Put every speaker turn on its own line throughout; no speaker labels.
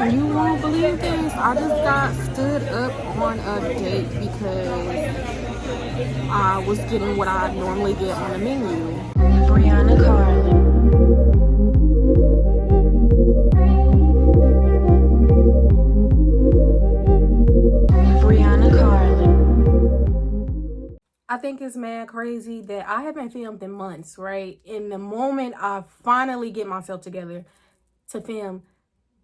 You won't believe this. I just got stood up on a date because I was getting what I normally get on the menu. Brianacarly. I think it's mad crazy that I haven't filmed in months, right? In the moment I finally get myself together to film,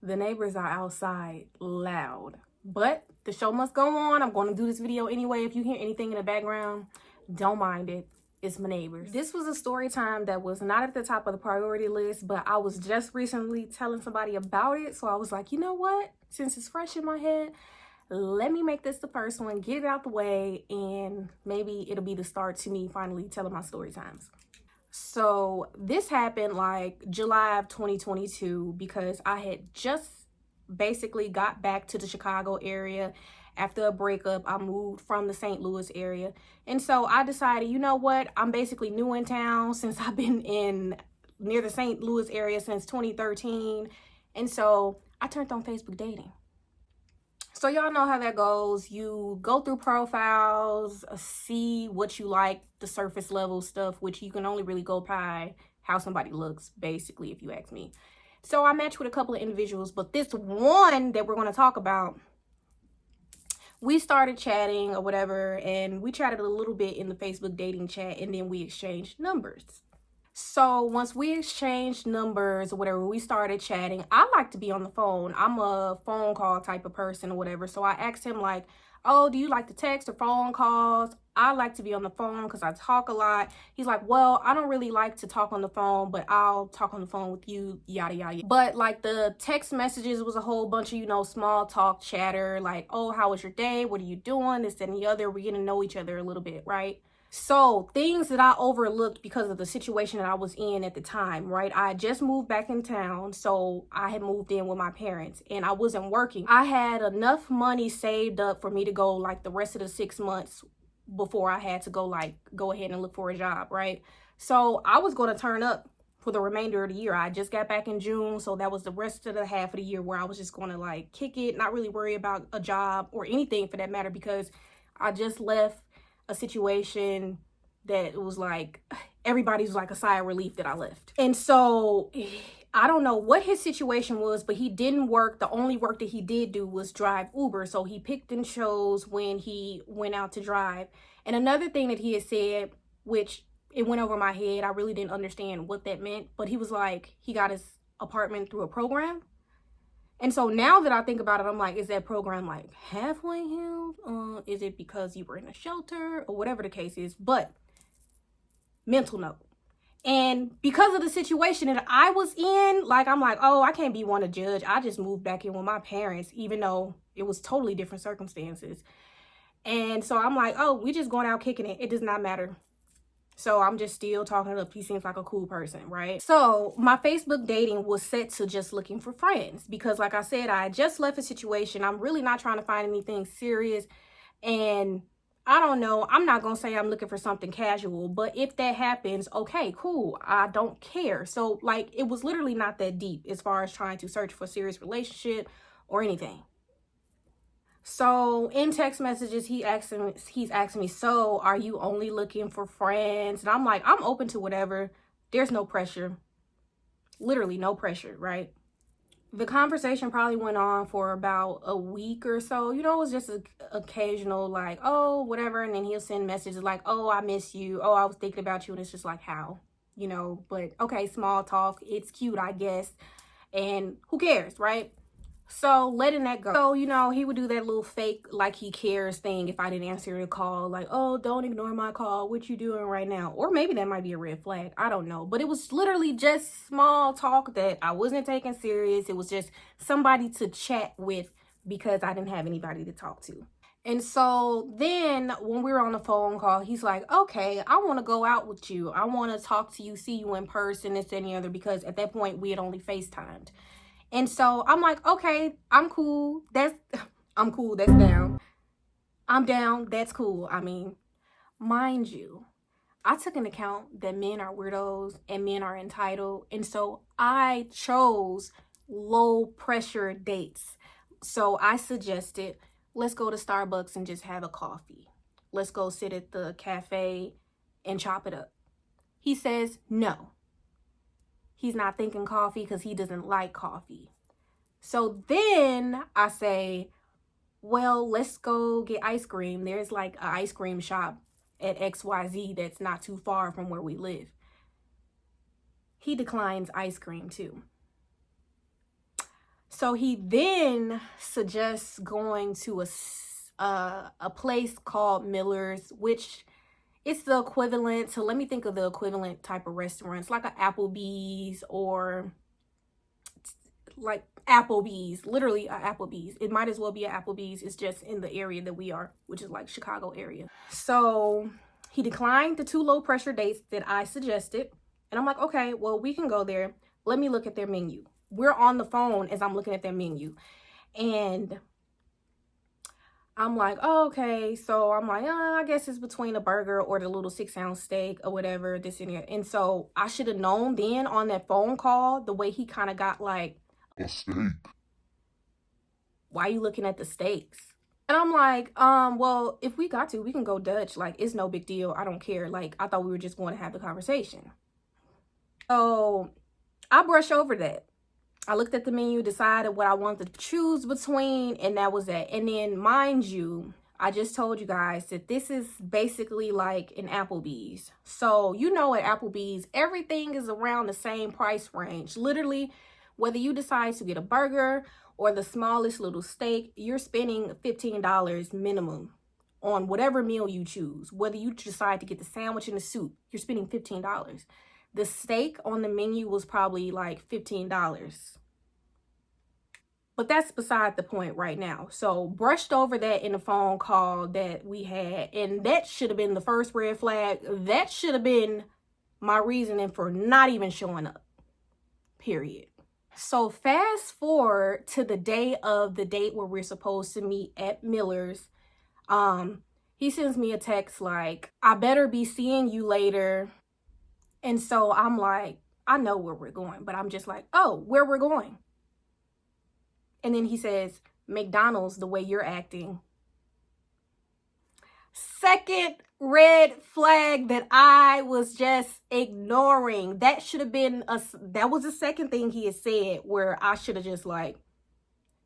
the neighbors are outside loud. But the show must go on. I'm going to do this video anyway. If you hear anything in the background, don't mind it. It's my neighbors. This was a story time that was not at the top of the priority list, but I was just recently telling somebody about it. So I was like, you know what? Since it's fresh in my head, let me make this the first one, get it out the way, and maybe it'll be the start to me finally telling my story times. So this happened like July of 2022 because I had just basically got back to the Chicago area after a breakup. I moved from the St. Louis area. And so I decided, you know what? I'm basically new in town since I've been in near the St. Louis area since 2013. And so I turned on Facebook dating. So y'all know how that goes. You go through profiles, see what you like, the surface level stuff, which you can only really go by how somebody looks, basically, if you ask me. So I matched with a couple of individuals, but this one that we're going to talk about, we started chatting or whatever, and we chatted a little bit in the Facebook dating chat, and then we exchanged numbers. So once we exchanged numbers or whatever, we started chatting. I like to be on the phone. I'm a phone call type of person or whatever. So I asked him like, oh, do you like to text or phone calls? I like to be on the phone because I talk a lot. He's like, well, I don't really like to talk on the phone, but I'll talk on the phone with you, yada, yada. But like the text messages was a whole bunch of, you know, small talk chatter. Like, oh, how was your day? What are you doing? This, that, and the other. We're getting to know each other a little bit, right? So things that I overlooked because of the situation that I was in at the time, right? I had just moved back in town. So I had moved in with my parents and I wasn't working. I had enough money saved up for me to go like the rest of the 6 months before I had to go ahead and look for a job, right? So I was going to turn up for the remainder of the year. I just got back in June. So that was the rest of the half of the year where I was just going to like kick it, not really worry about a job or anything for that matter, because I just left a situation that it was like everybody's like a sigh of relief that I left. And so I don't know what his situation was, but he didn't work. The only work that he did do was drive Uber. So he picked and chose when he went out to drive. And another thing that he had said, which it went over my head, I really didn't understand what that meant, but he was like, he got his apartment through a program. And so now that I think about it, I'm like, is that program like halfway healed? Is it because you were in a shelter or whatever the case is? But mental note. And because of the situation that I was in, like, I'm like, oh, I can't be one to judge. I just moved back in with my parents, even though it was totally different circumstances. And so I'm like, oh, we just going out kicking it. It does not matter. So I'm just still talking up. He seems like a cool person, right? So my Facebook dating was set to just looking for friends because like I said, I just left a situation. I'm really not trying to find anything serious. And I don't know, I'm not going to say I'm looking for something casual, but if that happens, okay, cool. I don't care. So like, it was literally not that deep as far as trying to search for a serious relationship or anything. So in text messages, he's asking me, so are you only looking for friends? And I'm like, I'm open to whatever. There's no pressure. Literally no pressure, right? The conversation probably went on for about a week or so. You know, it was just an occasional like, oh, whatever. And then he'll send messages like, oh, I miss you. Oh, I was thinking about you. And it's just like, how? You know, but okay, small talk. It's cute, I guess. And who cares, right? So letting that go. So, you know, he would do that little fake like he cares thing if I didn't answer the call. Like, oh, don't ignore my call. What you doing right now? Or maybe that might be a red flag. I don't know. But it was literally just small talk that I wasn't taking serious. It was just somebody to chat with because I didn't have anybody to talk to. And so then when we were on the phone call, he's like, okay, I want to go out with you. I want to talk to you, see you in person, this, and the other, because at that point we had only FaceTimed. And so I'm like, okay, I'm cool. I'm cool. That's down. I'm down. That's cool. I mean, mind you, I took into account that men are weirdos and men are entitled. And so I chose low pressure dates. So I suggested, let's go to Starbucks and just have a coffee. Let's go sit at the cafe and chop it up. He says no. He's not thinking coffee because he doesn't like coffee. So then I say, well, let's go get ice cream. There's like an ice cream shop at XYZ that's not too far from where we live. He declines ice cream too. So he then suggests going to a place called Miller's, which it's the equivalent to, let me think of the equivalent type of restaurants, like a Applebee's or like Applebee's, literally a Applebee's. It might as well be a Applebee's. It's just in the area that we are, which is like Chicago area. So he declined the 2 low pressure dates that I suggested. And I'm like, okay, well, we can go there. Let me look at their menu. We're on the phone as I'm looking at their menu. And I'm like, oh, okay. So I'm like, I guess it's between a burger or the little 6-ounce steak or whatever, this and that. And so I should have known then on that phone call, the way he kind of got like, a steak. Why are you looking at the steaks? And I'm like, well, if we got to, we can go Dutch. Like, it's no big deal. I don't care. Like, I thought we were just going to have the conversation. So I brushed over that. I looked at the menu, decided what I wanted to choose between, and that was that. And then, mind you, I just told you guys that this is basically like an Applebee's. So, you know, at Applebee's, everything is around the same price range. Literally, whether you decide to get a burger or the smallest little steak, you're spending $15 minimum on whatever meal you choose. Whether you decide to get the sandwich and the soup, you're spending $15. The steak on the menu was probably like $15. But that's beside the point right now. So brushed over that in the phone call that we had. And that should have been the first red flag. That should have been my reasoning for not even showing up. Period. So fast forward to the day of the date where we're supposed to meet at Miller's. He sends me a text like, I better be seeing you later. And so I'm like, I know where we're going, but I'm just like, oh, where we're going. And then he says, McDonald's, the way you're acting. Second red flag that I was just ignoring. That should have been that was the second thing he had said where I should have just like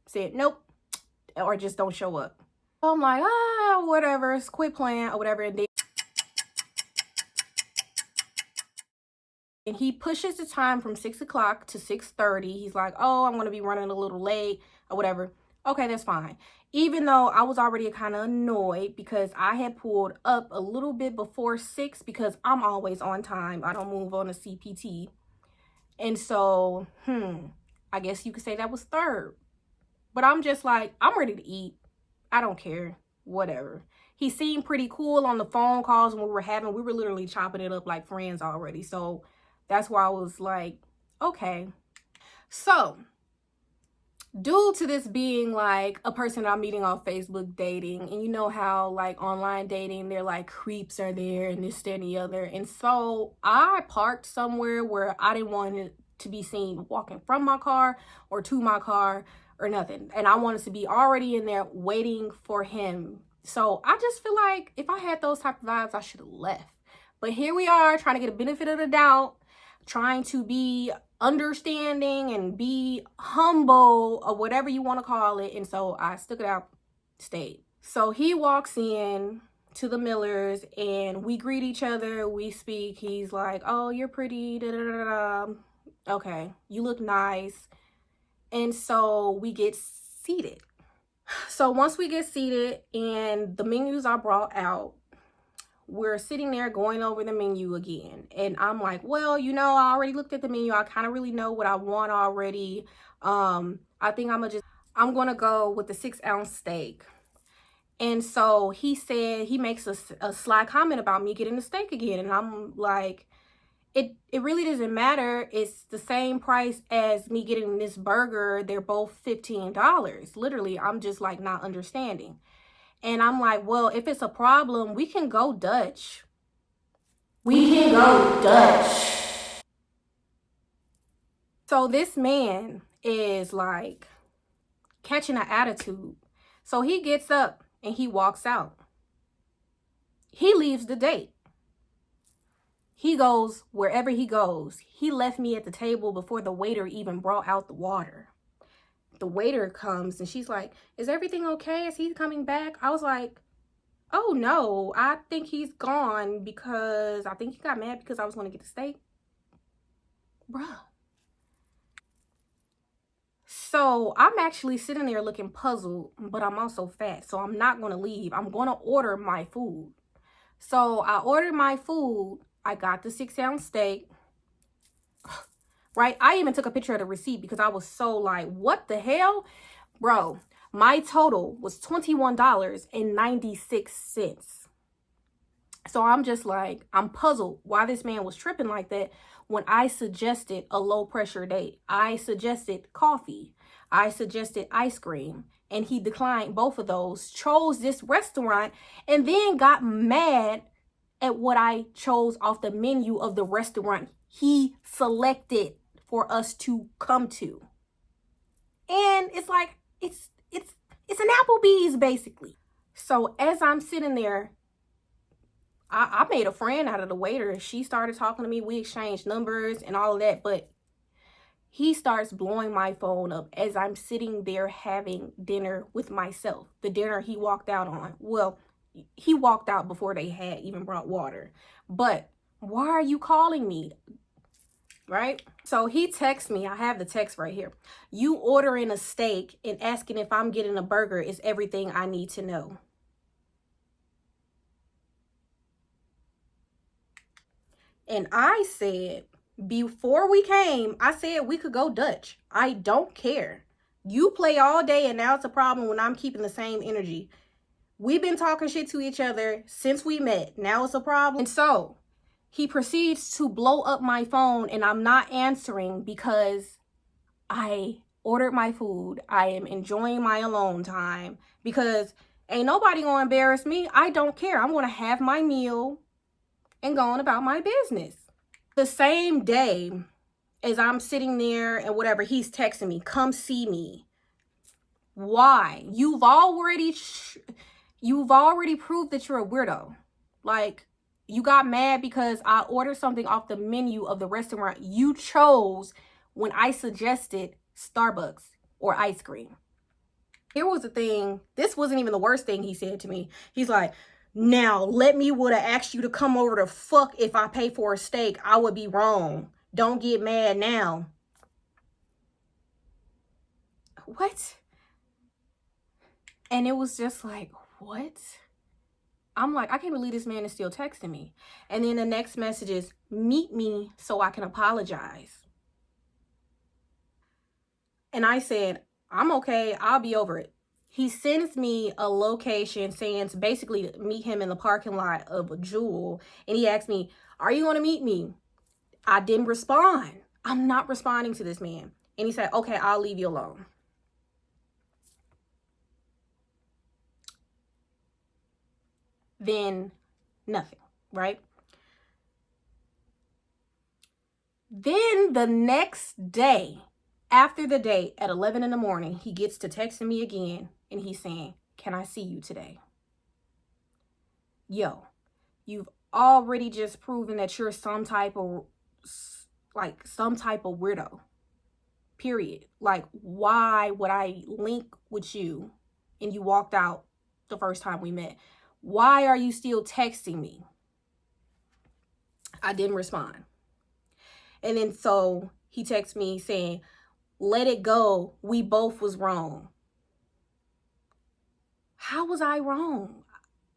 said, nope, or just don't show up. So I'm like, whatever, quit playing or whatever. And he pushes the time from 6 o'clock to 6:30. He's like, oh, I'm going to be running a little late or whatever. Okay, that's fine. Even though I was already kind of annoyed because I had pulled up a little bit before 6 because I'm always on time. I don't move on a CPT. And so, I guess you could say that was third. But I'm just like, I'm ready to eat. I don't care. Whatever. He seemed pretty cool on the phone calls when we were having. We were literally chopping it up like friends already. So that's why I was like, okay. So, due to this being like a person I'm meeting on Facebook dating, and you know how like online dating, they're like creeps are there and this, that, and the other. And so I parked somewhere where I didn't want it to be seen walking from my car or to my car or nothing. And I wanted to be already in there waiting for him. So I just feel like if I had those type of vibes, I should have left. But here we are trying to get a benefit of the doubt, trying to be understanding and be humble or whatever you want to call it. And so I stuck it out, stayed. So he walks in to the Millers and we greet each other. We speak. He's like, oh, you're pretty. Da, da, da, da. Okay, you look nice. And so we get seated. So once we get seated and the menus are brought out, we're sitting there going over the menu again. And I'm like, well, you know, I already looked at the menu. I kind of really know what I want already. I think I'm going to go with the 6-ounce steak. And so he said, he makes a sly comment about me getting the steak again. And I'm like, it really doesn't matter. It's the same price as me getting this burger. They're both $15. Literally, I'm just like not understanding. And I'm like, well, if it's a problem, we can go Dutch. We can go Dutch. So this man is like catching an attitude. So he gets up and he walks out. He leaves the date. He goes wherever he goes. He left me at the table before the waiter even brought out the water. The waiter comes and she's like, is everything okay? Is he coming back? I was like, oh no, I think he's gone because I think he got mad because I was going to get the steak. Bruh. So I'm actually sitting there looking puzzled, but I'm also fat. So I'm not going to leave. I'm going to order my food. So I ordered my food. I got the 6-ounce steak. Right? I even took a picture of the receipt because I was so like, what the hell? Bro, my total was $21.96. So I'm just like, I'm puzzled why this man was tripping like that when I suggested a low pressure date. I suggested coffee. I suggested ice cream. And he declined both of those, chose this restaurant, and then got mad at what I chose off the menu of the restaurant he selected for us to come to. And it's like, it's an Applebee's basically. So as I'm sitting there, I made a friend out of the waiter. She started talking to me. We exchanged numbers and all of that. But he starts blowing my phone up as I'm sitting there having dinner with myself. The dinner he walked out on. Well, he walked out before they had even brought water. But why are you calling me? Right? So he texts me. I have the text right here. You ordering a steak and asking if I'm getting a burger is everything I need to know. And I said, before we came, I said we could go Dutch. I don't care. You play all day and now it's a problem when I'm keeping the same energy. We've been talking shit to each other since we met. Now it's a problem. And so he proceeds to blow up my phone and I'm not answering because I ordered my food. I am enjoying my alone time because ain't nobody gonna embarrass me. I don't care. I'm gonna have my meal and going about my business. The same day as I'm sitting there and whatever, he's texting me, come see me. Why? You've already proved that you're a weirdo. Like, you got mad because I ordered something off the menu of the restaurant you chose when I suggested Starbucks or ice cream. Here was the thing. This wasn't even the worst thing he said to me. He's like, now, let me would have asked you to come over to fuck if I pay for a steak. I would be wrong. Don't get mad now. What? And it was just like, what? I'm like, I can't believe this man is still texting me. And then the next message is, meet me so I can apologize. And I said, I'm okay. I'll be over it. He sends me a location saying to basically meet him in the parking lot of a Jewel. And he asked me, are you going to meet me? I didn't respond. I'm not responding to this man. And he said, okay, I'll leave you alone. Then nothing, right? Then the next day, after the date at 11 in the morning, he gets to texting me again. And he's saying, can I see you today? Yo, you've already just proven that you're some type of weirdo. Period. Like, why would I link with you and you walked out the first time we met? Why are you still texting me? I didn't respond. And then so he texts me saying, let it go. We both was wrong. How was I wrong?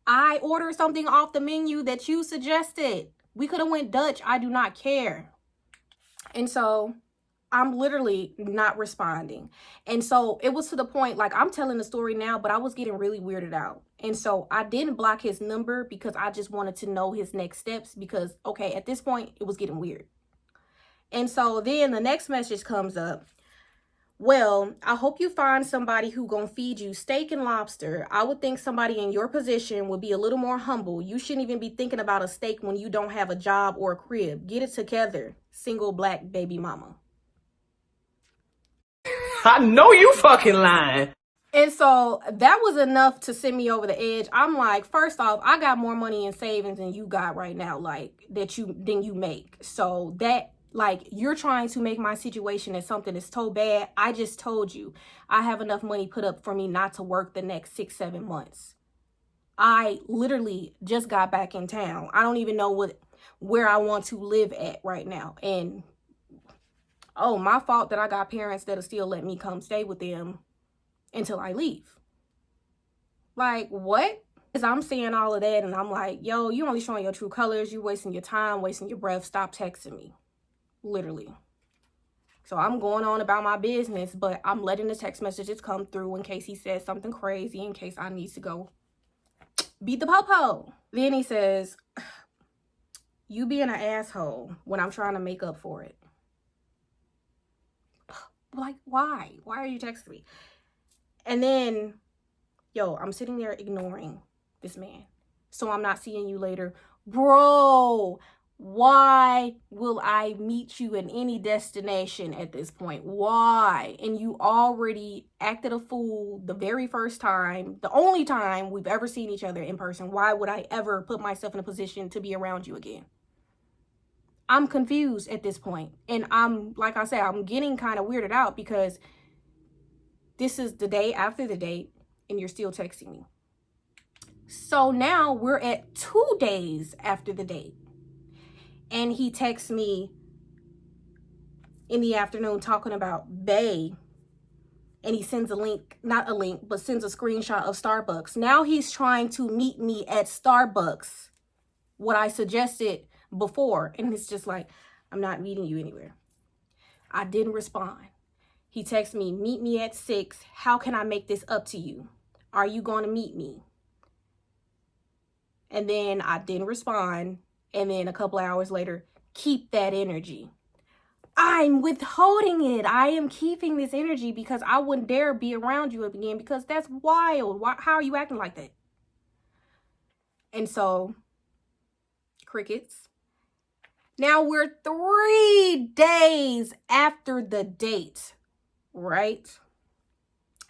I ordered something off the menu that you suggested. We could have went Dutch. I do not care. And so I'm literally not responding. And so it was to the point, like, I'm telling the story now, but I was getting really weirded out. And so I didn't block his number because I just wanted to know his next steps because, okay, at this point, it was getting weird. And so then the next message comes up. Well, I hope you find somebody who gonna feed you steak and lobster. I would think somebody in your position would be a little more humble. You shouldn't even be thinking about a steak when you don't have a job or a crib. Get it together. Single black baby mama.
I know you fucking lying.
And so that was enough to send me over the edge. I'm like, first off, I got more money in savings than you got right now, like than you make. So that, like, you're trying to make my situation as something that's so bad. I just told you I have enough money put up for me not to work the next 6-7 months. I literally just got back in town. I don't even know where I want to live at right now. And oh, my fault that I got parents that'll still let me come stay with them until I leave. Like, what? Because I'm seeing all of that and I'm like, yo, you only showing your true colors. You wasting your time, wasting your breath. Stop texting me. Literally. So I'm going on about my business, but I'm letting the text messages come through in case he says something crazy, in case I need to go beat the popo. Then he says, you being an asshole when I'm trying to make up for it. Like, why? Why are you texting me? And then, yo, I'm sitting there ignoring this man. So I'm not seeing you later. Bro, why will I meet you in any destination at this point? Why? And you already acted a fool the very first time, the only time we've ever seen each other in person. Why would I ever put myself in a position to be around you again? I'm confused at this point. And I'm, like I said, I'm getting kind of weirded out because this is the day after the date and you're still texting me. So now we're at 2 days after the date. And he texts me in the afternoon talking about Bay. And he sends a link, not a link, but sends a screenshot of Starbucks. Now he's trying to meet me at Starbucks. What I suggested before. And it's just like, I'm not meeting you anywhere. I didn't respond. He texts me, meet me at 6. How can I make this up to you? Are you going to meet me? And then I didn't respond. And then a couple hours later, keep that energy. I'm withholding it. I am keeping this energy because I wouldn't dare be around you again because that's wild. How are you acting like that? And so, crickets. Now we're 3 days after the date, right?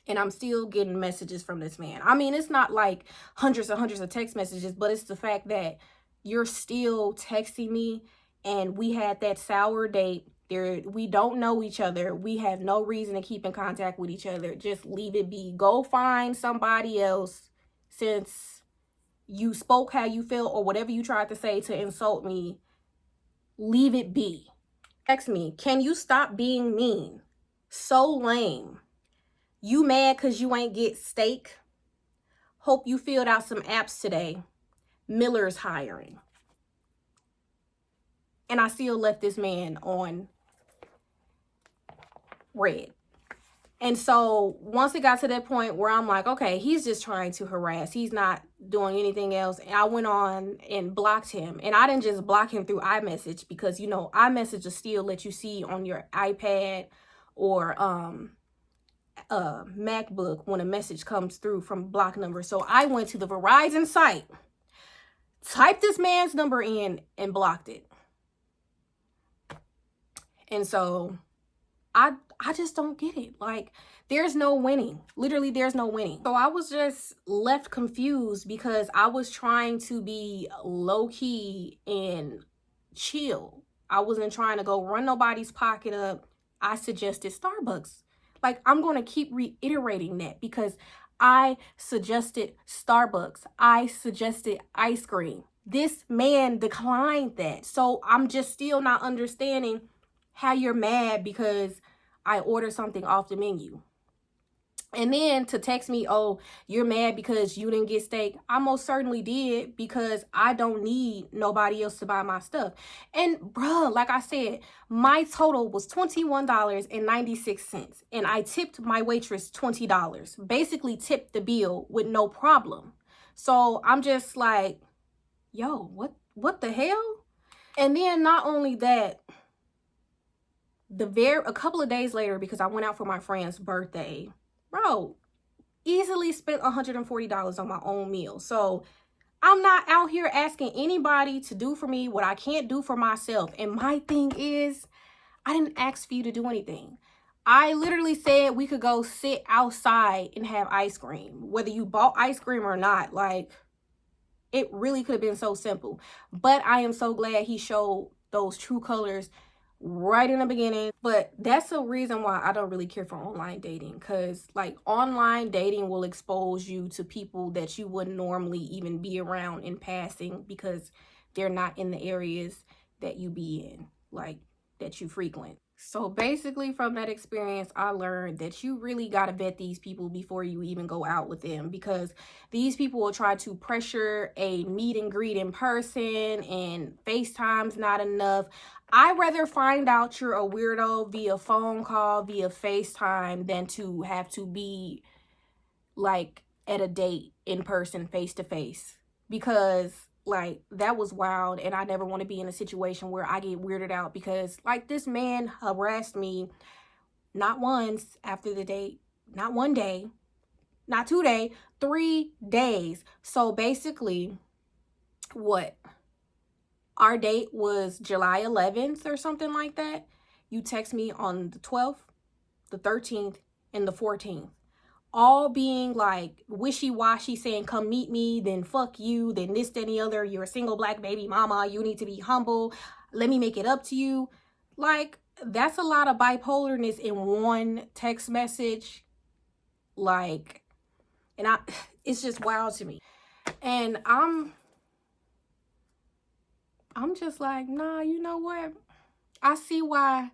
And I'm still getting messages from this man. I mean, it's not like hundreds and hundreds of text messages, but it's the fact that you're still texting me and we had that sour date. We don't know each other. We have no reason to keep in contact with each other. Just leave it be. Go find somebody else since you spoke how you feel or whatever you tried to say to insult me. Leave it be. Text me, can you stop being mean? So lame. You mad because you ain't get steak? Hope you filled out some apps today. Miller's hiring. And I still left this man on red. And so once it got to that point where I'm like, okay, he's just trying to harass. He's not doing anything else. And I went on and blocked him. And I didn't just block him through iMessage because, you know, iMessage will still let you see on your iPad or MacBook when a message comes through from block number. So I went to the Verizon site, typed this man's number in and blocked it. And so I just don't get it. Like, there's no winning. Literally, there's no winning. So I was just left confused because I was trying to be low-key and chill. I wasn't trying to go run nobody's pocket up. I suggested Starbucks. Like, I'm going to keep reiterating that because I suggested Starbucks. I suggested ice cream. This man declined that. So I'm just still not understanding how you're mad because I ordered something off the menu. And then to text me, oh, you're mad because you didn't get steak. I most certainly did because I don't need nobody else to buy my stuff. And bruh, like I said, my total was $21.96. And I tipped my waitress $20. Basically tipped the bill with no problem. So I'm just like, yo, what the hell? And then not only that, a couple of days later, because I went out for my friend's birthday, bro, easily spent $140 on my own meal. So I'm not out here asking anybody to do for me what I can't do for myself. And my thing is, I didn't ask for you to do anything. I literally said we could go sit outside and have ice cream, whether you bought ice cream or not. Like, it really could have been so simple. But I am so glad he showed those true colors right in the beginning. But that's the reason why I don't really care for online dating, because like online dating will expose you to people that you wouldn't normally even be around in passing, because they're not in the areas that you be in, like that you frequent. So basically from that experience, I learned that you really got to vet these people before you even go out with them, because these people will try to pressure a meet and greet in person, and FaceTime's not enough. I'd rather find out you're a weirdo via phone call, via FaceTime, than to have to be like at a date in person, face to face, because like that was wild, and I never want to be in a situation where I get weirded out, because like this man harassed me not once after the date, not 1 day, not 2 days, 3 days. So basically, what, our date was July 11th or something like that. You text me on the 12th, the 13th, and the 14th, all being like wishy-washy, saying come meet me, then fuck you, then this, then the other, you're a single black baby mama, you need to be humble, let me make it up to you. Like, that's a lot of bipolarness in one text message. Like, and it's just wild to me. And I'm just like, nah, you know what, I see why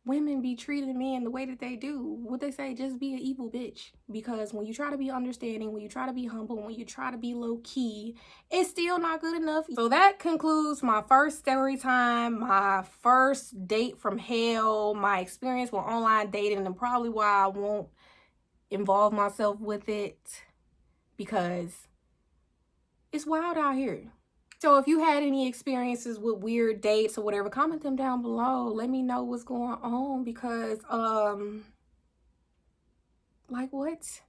women be treating men the way that they do. What they say, just be an evil bitch. Because when you try to be understanding, when you try to be humble, when you try to be low key, it's still not good enough. So that concludes my first story time, my first date from hell, my experience with online dating, and probably why I won't involve myself with it, because it's wild out here. So if you had any experiences with weird dates or whatever, comment them down below. Let me know what's going on, because like what?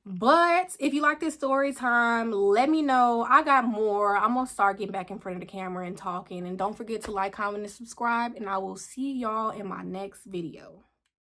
But if you like this story time, let me know. I got more. I'm gonna start getting back in front of the camera and talking. And don't forget to like, comment, and subscribe, and I will see y'all in my next video.